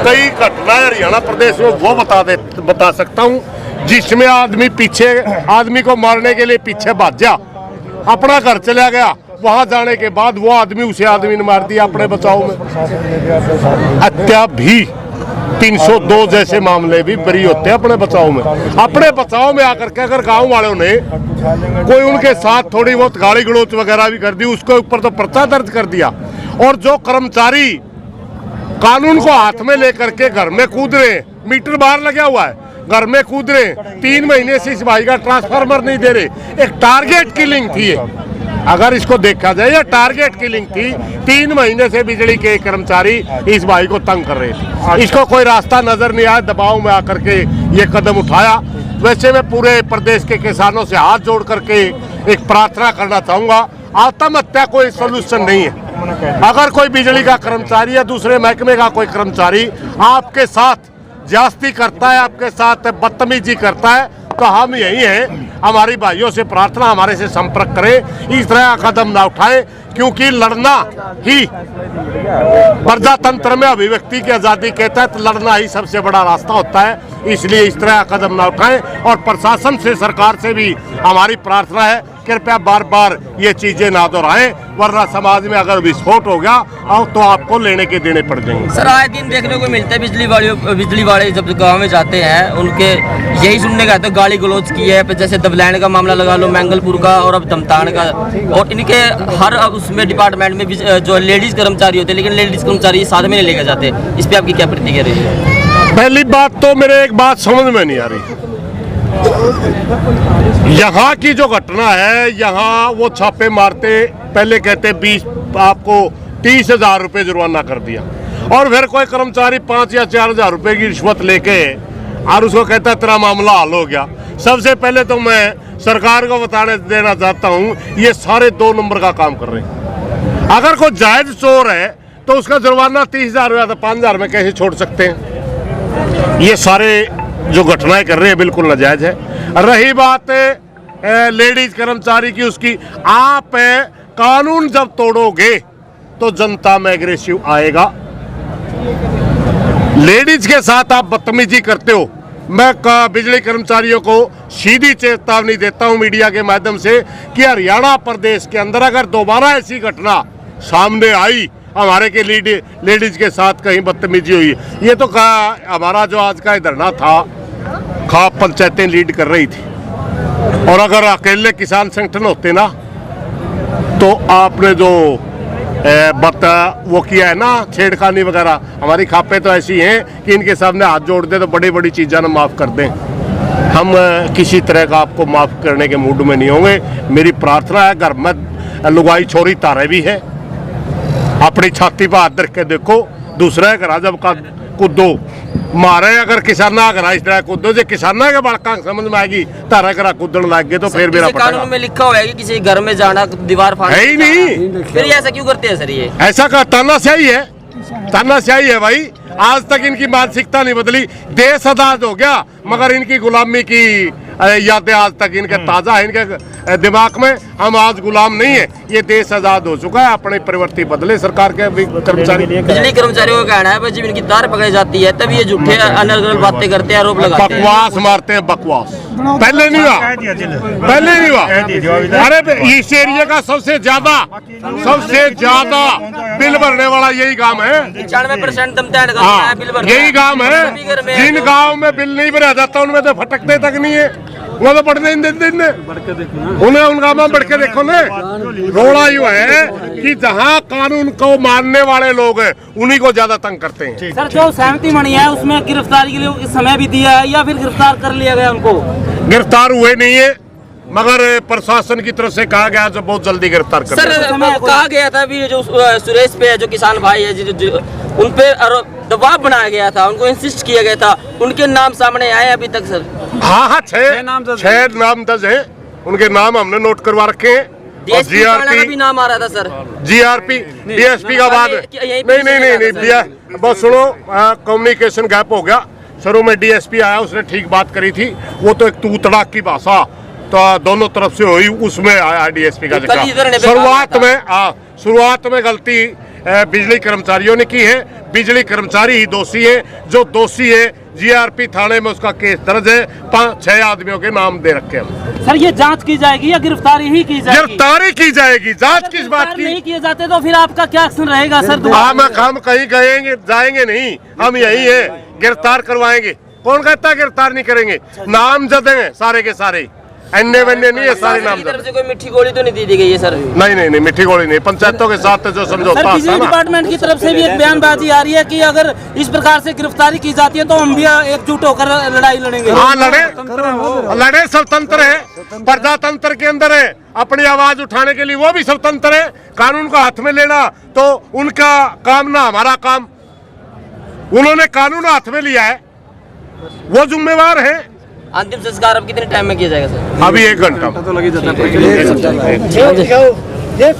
कई घटनाएं हरियाणा प्रदेश में वो बता सकता हूँ जिसमें आदमी आदमी को मारने के लिए पीछे भाजा, अपना घर चला गया, वहां जाने के बाद वो आदमी उसे आदमी ने मार दिया अपने बचाव में। हत्या भी 302 जैसे मामले भी बरी होते हैं अपने बचाव में। अपने बचाव में आकर के अगर गांव वालों ने कोई उनके साथ थोड़ी बहुत गाली गलौच वगैरह भी कर दी, उसके ऊपर तो पर्चा दर्ज कर दिया। और जो कर्मचारी कानून को हाथ में लेकर के घर में कूद रहे, मीटर बाहर लगा हुआ है, घर में कूद रहे, 3 महीने से इस भाई का ट्रांसफार्मर नहीं दे रहे, एक टारगेट किलिंग थी। अगर इसको देखा जाए या टारगेट किलिंग थी, 3 महीने से बिजली के कर्मचारी इस भाई को तंग कर रहे थे। इसको कोई रास्ता नजर नहीं आया, दबाव में आकर के ये कदम उठाया। वैसे मैं पूरे प्रदेश के किसानों से हाथ जोड़ करके एक प्रार्थना करना चाहूंगा, आत्महत्या कोई सोल्यूशन नहीं है। अगर कोई बिजली का कर्मचारी या दूसरे महकमे का कोई कर्मचारी आपके साथ ज्यादती करता है, आपके साथ बदतमीजी करता है, तो हम यही हैं, हमारी भाइयों से प्रार्थना, हमारे से संपर्क करें, इस तरह का कदम ना उठाएं, क्योंकि लड़ना ही प्रजातंत्र में अभिव्यक्ति की आज़ादी के तहत लड़ना ही सबसे बड़ा रास्ता होता है। इसलिए इस तरह का कदम ना उठाएं। और प्रशासन से, सरकार से भी हमारी प्रार्थना है, कृपया बार बार ये चीजें ना दोहराएं, वरना समाज में अगर विस्फोट हो गया तो आपको लेने के देने पड़ जाएंगे। सर, आए दिन देखने को मिलता है बिजली वाले जब गांव में जाते हैं, उनके यही सुनने का तो गाली गलौज की है, जैसे दबलैंड का मामला लगा लो, मैंगलपुर का और अब धमतान का। और इनके हर उसमें डिपार्टमेंट में जो लेडीज कर्मचारी होते हैं, लेकिन लेडीज कर्मचारी साथ में नहीं लेकर जाते। इस पर आपकी क्या प्रतिक्रिया रही है? पहली बात तो मेरे एक बात समझ में नहीं आ रही, यहाँ की जो घटना है, यहाँ वो छापे मारते, पहले कहते 20 आपको 30,000 रुपये जुर्माना कर दिया, और फिर कोई कर्मचारी 5 या 4,000 रुपये की रिश्वत लेके और उसको कहता तेरा मामला हल हो गया। सबसे पहले तो मैं सरकार को बताने देना चाहता हूँ, ये सारे 2 नंबर का काम कर रहे हैं। अगर कोई जायज चोर है तो उसका जुर्माना 30,000 या 5,000 में कैसे छोड़ सकते हैं? ये सारे जो घटनाएं कर रहे हैं बिल्कुल नाजायज है। रही बात लेडीज कर्मचारी की, उसकी, आप कानून जब तोड़ोगे तो जनता में एग्रेसिव आएगा। लेडीज के साथ आप बदतमीजी करते हो, मैं बिजली कर्मचारियों को सीधी चेतावनी देता हूं मीडिया के माध्यम से कि हरियाणा प्रदेश के अंदर अगर दोबारा ऐसी घटना सामने आई, हमारे के लेडीज के साथ कहीं बदतमीजी हुई, ये तो हमारा जो आज का धरना था, खाप पंचायतें लीड कर रही थी, और अगर अकेले किसान संगठन होते ना, तो आपने जो वो किया है ना, छेड़खानी वगैरह, हमारी खापें तो ऐसी हैं कि इनके सामने हाथ जोड़ दे तो बड़ी बड़ी चीज़ें ना माफ़ कर दें। हम किसी तरह का आपको माफ़ करने के मूड में नहीं होंगे। मेरी प्रार्थना है, घर में लुगाई छोरी तारे भी है, अपनी छाती पर हाथ रख के देखो, दूसरा घर जब का कूदो मारे, अगर किसाना घर इस तरह कूदो, जो किसाना के बड़का समझ में आएगी, तारा घर कूदन लग गए तो फिर मेरा कानून में लिखा हुआ है कि किसी घर में जाना, दीवार फाड़ना है ही नहीं। फिर ऐसा क्यों करते हैं सर? ये ऐसा का तानाशाही है, तानाशाही है भाई। आज तक इनकी मानसिकता नहीं बदली, देश आजाद हो गया मगर इनकी गुलामी की यादें आज तक इनके ताजा है, इनके दिमाग में। हम आज गुलाम नहीं है, ये देश आजाद हो चुका है। अपनी प्रवृत्ति बदले सरकार के कर्मचारी, बिजली कर्मचारियों का कहना है जब इनकी तार पकड़ी जाती है तब ये झूठे अनर्गल बातें करते हैं, आरोप लगाते हैं, बकवास मारते हैं, बकवास। पहले नहीं हुआ, पहले नहीं हुआ। अरे इस एरिया का सबसे ज्यादा बिल भरने वाला यही काम है। 95% धमतान का बिल भरता है, यही काम है। जिन गाँव में बिल नहीं भरा जाता उनमें तो फटकते तक नहीं है, वो तो पढ़ने उन्हें उन गाँव में बढ़ के देखो ना। रोड़ा यूँ है कि जहाँ कानून को मानने वाले लोग हैं उन्हीं को ज्यादा तंग करते हैं। सर, जो सहमति बनी है उसमें गिरफ्तारी के लिए समय भी दिया है या फिर गिरफ्तार कर लिया गया? उनको गिरफ्तार हुए नहीं है, मगर प्रशासन की तरफ से कहा गया जो बहुत जल्दी गिरफ्तार कर। सर, कहा गया था भी जो सुरेश पे जो किसान भाई है, उन पे दबाव बनाया गया था, उनको इंसिस्ट किया गया था, उनके नाम सामने आए अभी तक? सर हाँ, 6 नाम दर्ज है, उनके नाम हमने नोट करवा रखे हैं। जीआरपी का भी नाम आ रहा था सर, जीआरपी डीएसपी का बाद नहीं, बस सुनो, कम्युनिकेशन गैप हो गया। शुरू में डीएसपी आया, उसने ठीक बात करी थी, वो तो एक तू तड़ाक की भाषा तो दोनों तरफ से हुई, उसमें आया डीएसपी का जिक्र। शुरुआत में गलती बिजली कर्मचारियों ने की है। बिजली कर्मचारी ही दोषी है। जो दोषी है जीआरपी थाने में उसका केस दर्ज है। 5-6 आदमियों के नाम दे रखे हैं। सर ये जांच की जाएगी या गिरफ्तारी ही की जाएगी? गिरफ्तारी की जाएगी। जांच किस बात की? नहीं किए जाते तो फिर आपका क्या एक्शन रहेगा सर? हम कहीं जाएंगे नहीं, हम यही है, गिरफ्तार करवाएंगे। कौन कहता है गिरफ्तार नहीं करेंगे? नामजद हैं सारे के सारे, अन्य वन्य नहीं है सारे नाम। तरफ से कोई मीठी गोली तो नहीं दी गई है सर? नहीं, मीठी गोली नहीं। पंचायतों के साथ जो समझौता सर बिजली डिपार्टमेंट की तरफ से भी एक बयानबाजी आ रही है कि अगर इस प्रकार से गिरफ्तारी की जाती है तो हम भी एकजुट होकर लड़ाई लड़ेंगे। हाँ लड़े स्वतंत्र है, प्रजातंत्र के अंदर है। अपनी आवाज उठाने के लिए वो भी स्वतंत्र है। कानून को हाथ में लेना तो उनका काम ना हमारा काम। उन्होंने कानून हाथ में लिया है, वो जिम्मेवार है। अंतिम संस्कार अब कितने टाइम में किया जाएगा सर? अभी 1 घंटा। तो लगी जाता है।